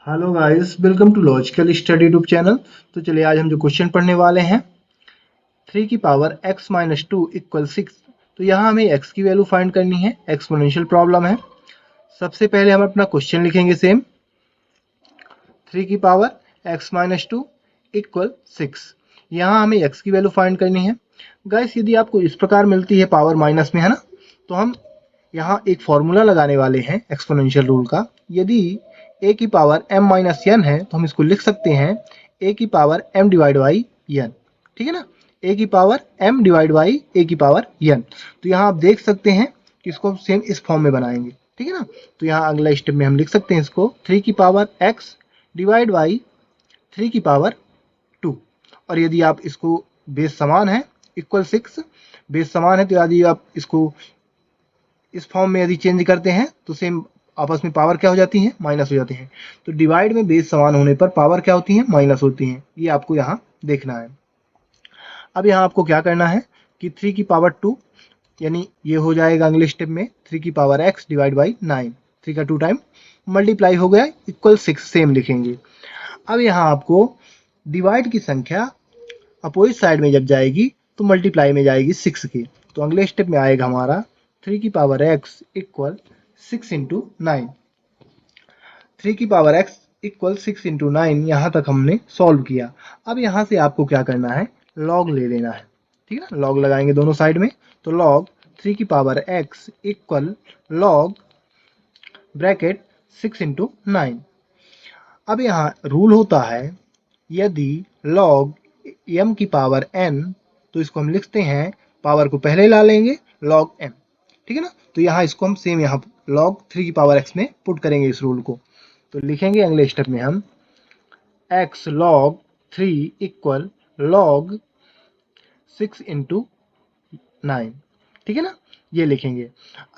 Hello guys, welcome to logical study YouTube channel. तो चलिए आज हम जो क्वेश्चन पढ़ने वाले हैं 3 की power x minus two equal 6। तो यहाँ हमें x की वैल्यू फाइंड करनी है, एक्सपोनेंशियल प्रॉब्लम है। सबसे पहले हम अपना क्वेश्चन लिखेंगे सेम 3 की power x minus two equal 6। यहाँ हमें x की वैल्यू फाइंड करनी है। गाइस यदि आपको इस प्रकार मिलती है पावर माइनस में, है ना, तो हम यहाँ एक फॉर्मूला लगाने वाले हैं एक्सपोनेंशियल रूल का। यदि a की पावर m माइनस n है तो हम इसको लिख सकते हैं a की power m divide by n। ठीक है ना, a की power m divide by a की पावर n। तो यहाँ आप देख सकते हैं कि इसको सेम इस फॉर्म में बनाएंगे। ठीक है ना, तो यहाँ अगला स्टेप में हम लिख सकते हैं इसको 3 की पावर x डिवाइड बाई 3 की पावर 2। और यदि आप इसको बेस समान है इक्वल 6, बेस समान है तो यदि आप इसको इस फॉर्म में यदि चेंज करते हैं तो सेम आपस में पावर क्या हो जाती है, माइनस हो जाती है। तो डिवाइड में बेस समान होने पर पावर क्या होती है, माइनस होती है। ये आपको यहाँ देखना है। अब यहाँ आपको क्या करना है कि 3 की पावर 2 यानी ये हो जाएगा अगले स्टेप में 3 की पावर x डिवाइड बाई 9। 3 का 2 टाइम मल्टीप्लाई हो गया इक्वल 6 सेम लिखेंगे। अब यहाँ आपको डिवाइड की संख्या अपोजिट साइड में जब जाएगी तो मल्टीप्लाई में जाएगी 6 की। तो अगले स्टेप में आएगा हमारा 3 की पावर x इक्वल 6 इंटू 9। 3 की पावर x इक्वल 6 इंटू 9 यहाँ तक हमने सॉल्व किया। अब यहाँ से आपको क्या करना है, लॉग ले लेना है। ठीक है ना, लॉग लगाएंगे दोनों साइड में। तो लॉग 3 की power x equal log bracket 6 into 9। अब यहाँ रूल होता है यदि लॉग m की पावर n, तो इसको हम लिखते हैं पावर को पहले ला लेंगे लॉग m। ठीक है ना, तो यहाँ इसको हम सेम यहाँ लॉग 3 की पावर x में पुट करेंगे इस रूल को। तो लिखेंगे अगले स्टेप में हम x log 3 equal log 6 into 9। ठीक है ना, ये लिखेंगे।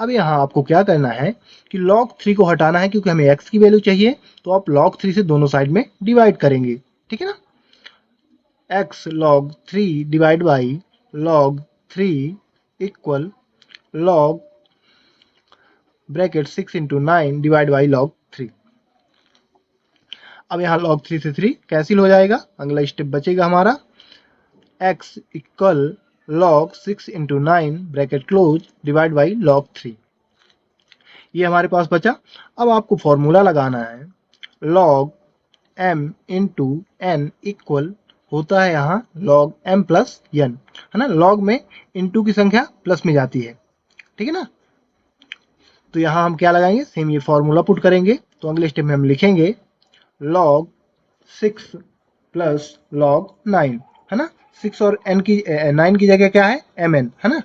अब यहाँ आपको क्या करना है कि log 3 को हटाना है क्योंकि हमें x की वैल्यू चाहिए। तो आप log 3 से दोनों साइड में डिवाइड करेंगे। ठीक है ना, x log 3 divide by log 3 equal log bracket 6 into 9 divide by log 3। अब यहाँ log 3 से 3 कैंसिल हो जाएगा। अगला स्टेप बचेगा हमारा x equal log 6 into 9 bracket close divide by log 3। ये हमारे पास बचा। अब आपको फॉर्मूला लगाना है log m into n equal होता है यहाँ log m प्लस n, है ना। log में इंटू की संख्या प्लस में जाती है। ठीक है ना, तो यहाँ हम क्या लगाएंगे, सेम ये फॉर्मूला पुट करेंगे। तो अगले स्टेप में हम लिखेंगे log 6 प्लस log 9, है ना। 6 और n की 9 की जगह क्या है, mn, है ना।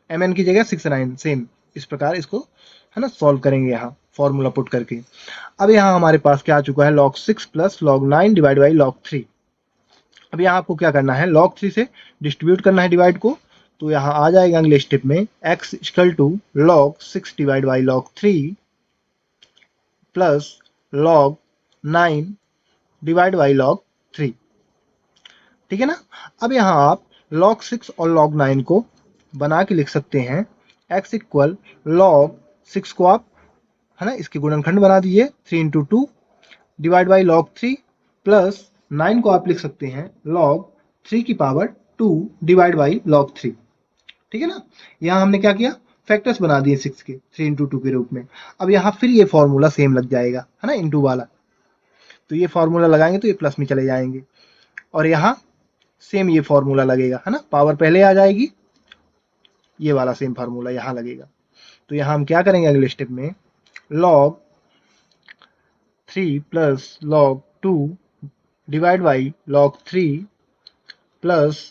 mn की जगह 6 9 सेम इस प्रकार इसको, है ना, सॉल्व करेंगे यहाँ फॉर्मूला पुट करके। अब यहाँ हमारे पास क्या आ चुका है log 6 plus log 9 divide by log 3। अब यहाँ आपको क्या करना है, log 3 से डिस्ट्रीब्यूट करना है डिवाइड को। तो यहाँ आ जाएगा अगले स्टेप में x equal to log 6 divide by log 3 plus log 9 divide by log 3। ठीक है ना, अब यहाँ आप log 6 और log 9 को बना के लिख सकते हैं x इक्वल log 6 को आप, है ना, इसके गुणनखंड बना दीजिए 3 into 2 divide by log 3 plus 9 को आप लिख सकते हैं log 3 की पावर 2 डिवाइड बाई log 3। ठीक है ना, यहाँ हमने क्या किया, फैक्टर्स बना दिए 6 के 3 इंटू 2 के रूप में। अब यहाँ फिर ये फॉर्मूला सेम लग जाएगा, है ना, इंटू वाला। तो ये फॉर्मूला लगाएंगे तो ये प्लस में चले जाएंगे और यहाँ सेम ये फॉर्मूला लगेगा, है ना, पावर पहले आ जाएगी, ये वाला सेम फार्मूला यहाँ लगेगा। तो यहाँ हम क्या करेंगे अगले स्टेप में log 3 plus log 2 divide by log 3 plus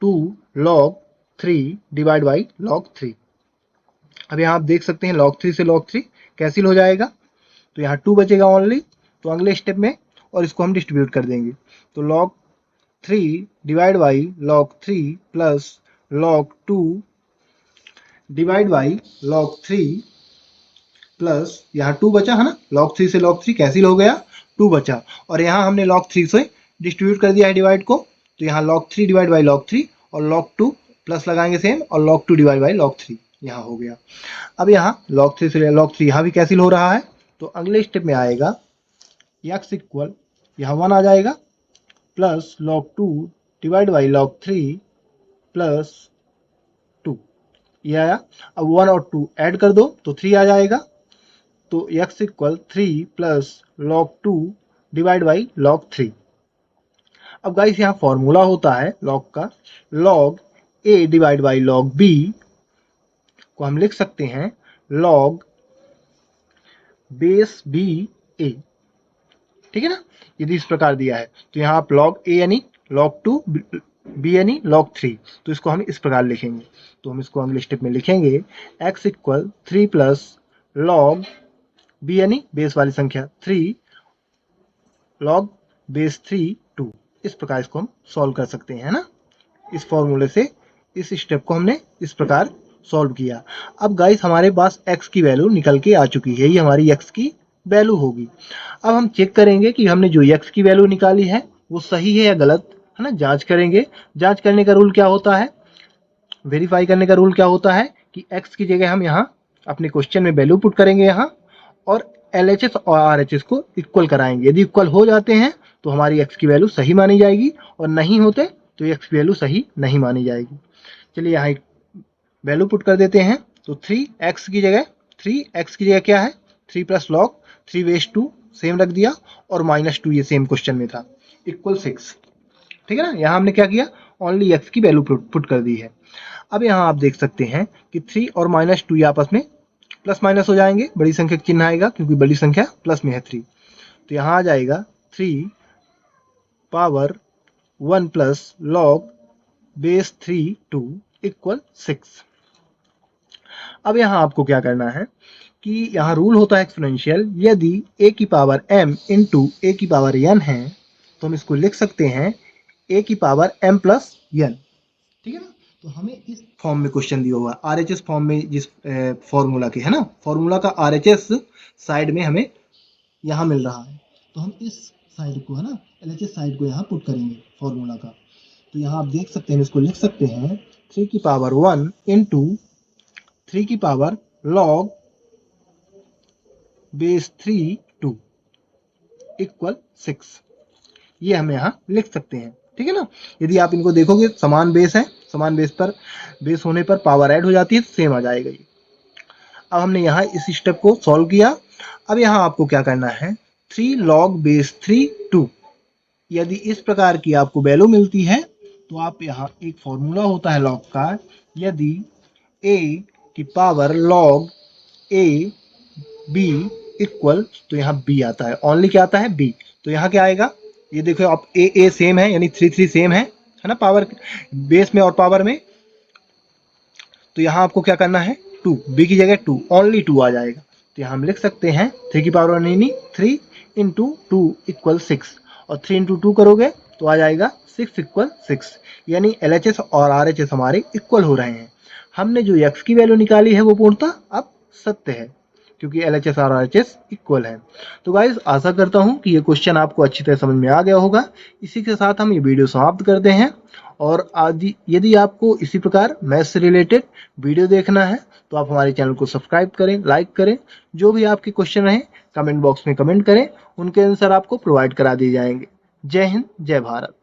2 log 3 divide by log 3। अब यहाँ आप देख सकते हैं log 3 से log 3 कैंसिल हो जाएगा, तो यहाँ 2 बचेगा ओनली। तो अगले स्टेप में और इसको हम डिस्ट्रीब्यूट कर देंगे। तो log 3 divide by log 3 plus log 2 divide by log 3 plus यहाँ 2 बचा, है ना, log 3 से log 3 कैंसिल हो गया, 2 बचा। और यहाँ हमने log 3 से डिस्ट्रीब्यूट कर दिया है डिवाइड को। तो यहाँ log 3 डिवाइड बाई log 3 और log 2 प्लस लगाएंगे सेम और log 2 डिवाइड बाई log 3 यहाँ हो गया। अब यहाँ log 3 से log 3 यहाँ भी कैंसिल हो रहा है। तो अगले स्टेप में आएगा x इक्वल यहाँ 1 आ जाएगा plus log 2 divide by log 3 plus 2, ये आया। अब 1 और 2 ऐड कर दो तो 3 आ जाएगा, तो x equal 3 plus log 2 divide by log 3। अब गाइस यहाँ फॉर्मूला होता है log का, log a divide by log b को हम लिख सकते हैं log बेस b a, ठीक है ना। यदि इस प्रकार दिया है तो यहाँ आप log a यानी log 2 b यानी log 3, तो इसको हम इस प्रकार लिखेंगे। तो हम इसको अगले स्टेप में लिखेंगे x equal 3 plus log b यानी बेस वाली संख्या 3 log बेस 3 2। इस प्रकार इसको हम सॉल्व कर सकते हैं ना। इस फॉर्मूले से इस स्टेप को हमने इस प्रकार सॉल्व किया। अब गाइस हमारे पास x की वैल्यू निकल के आ चुकी है, ये हमारी x की वैल्यू होगी। अब हम चेक करेंगे कि हमने जो x की वैल्यू निकाली है वो सही है या गलत है ना, जांच करेंगे। जांच करने का रूल क्या होता है, वेरीफाई करने का रूल क्या होता है कि x की जगह हम यहाँ अपने क्वेश्चन में वैल्यू पुट करेंगे यहाँ, और LHS और RHS को इक्वल कराएंगे। यदि इक्वल हो जाते हैं तो हमारी x की वैल्यू सही मानी जाएगी, और नहीं होते तो x की वैल्यू सही नहीं मानी जाएगी। चलिए यहाँ एक वैल्यू पुट कर देते हैं, तो 3x की जगह क्या है 3 प्लस लॉग 3 बेस 2 सेम रख दिया, और -2 ये सेम क्वेश्चन में था, इक्वल 6, ठीक है ना। यहाँ हमने क्या किया, ओनली x की वैल्यू पुट कर दी है। अब यहाँ आप देख सकते हैं कि 3 और -2 ये आपस में प्लस माइनस हो जाएंगे, बड़ी संख्या का चिन्ह आएगा क्योंकि बड़ी संख्या प्लस में है 3, तो यहाँ आ जाएगा 3 power 1 plus log base 3 2 equal 6। अब यहाँ आपको क्या करना है कि यहाँ रूल होता है एक्सपोनेंशियल, यदि a की पावर m इंटू a की पावर n है तो हम इसको लिख सकते हैं a की पावर m प्लस n, ठीक है ना। तो हमें इस फॉर्म में क्वेश्चन दिया हुआ है RHS फॉर्म में, जिस फॉर्मूला के है ना, फॉर्मूला का RHS साइड में हमें यहाँ मिल रहा है, तो हम इस साइड को है ना LHS साइड को यहाँ पुट करेंगे फॉर्मूला का। तो यहाँ आप देख सकते हैं, इसको लिख सकते हैं 3 की पावर 1 इंटू 3 की पावर लॉग बेस 3 2 इक्वल 6, ये हम यहाँ लिख सकते हैं, ठीक है ना। यदि आप इनको देखोगे समान बेस है, समान बेस पर बेस होने पर पावर ऐड हो जाती है तो सेम आ जाएगा ये। अब हमने यहाँ इस स्टेप को सॉल्व किया। अब यहाँ आपको क्या करना है, 3 लॉग बेस 3 2, यदि इस प्रकार की आपको वैल्यू मिलती है तो आप यहाँ एक फॉर्मूला होता है लॉग का, यदि a की power log a b equal, तो यहाँ b आता है, ओनली क्या आता है b, तो यहाँ क्या आएगा, ये देखो आप a सेम है यानी 3 3 सेम है ना, पावर बेस में और पावर में। तो यहाँ आपको क्या करना है 2, b की जगह 2, ओनली 2 आ जाएगा। तो यहाँ हम लिख सकते हैं 3 की पावर नहीं 3 इंटू 2 इक्वल 6, और 3 इंटू 2 करोगे तो आ जाएगा 6 इक्वल 6, यानी LHS और RHS हमारे इक्वल हो रहे हैं। हमने जो x की वैल्यू निकाली है वो पूर्णतः अब सत्य है क्योंकि LHS और RHS इक्वल है। तो गाइस आशा करता हूँ कि ये क्वेश्चन आपको अच्छी तरह समझ में आ गया होगा। इसी के साथ हम ये वीडियो समाप्त करते हैं, और यदि आपको इसी प्रकार मैथ्स से रिलेटेड वीडियो देखना है तो आप हमारे चैनल को सब्सक्राइब करें, लाइक करें। जो भी आपके क्वेश्चन रहें कमेंट बॉक्स में कमेंट करें, उनके आंसर आपको प्रोवाइड करा दिए जाएंगे। जय हिंद, जय भारत।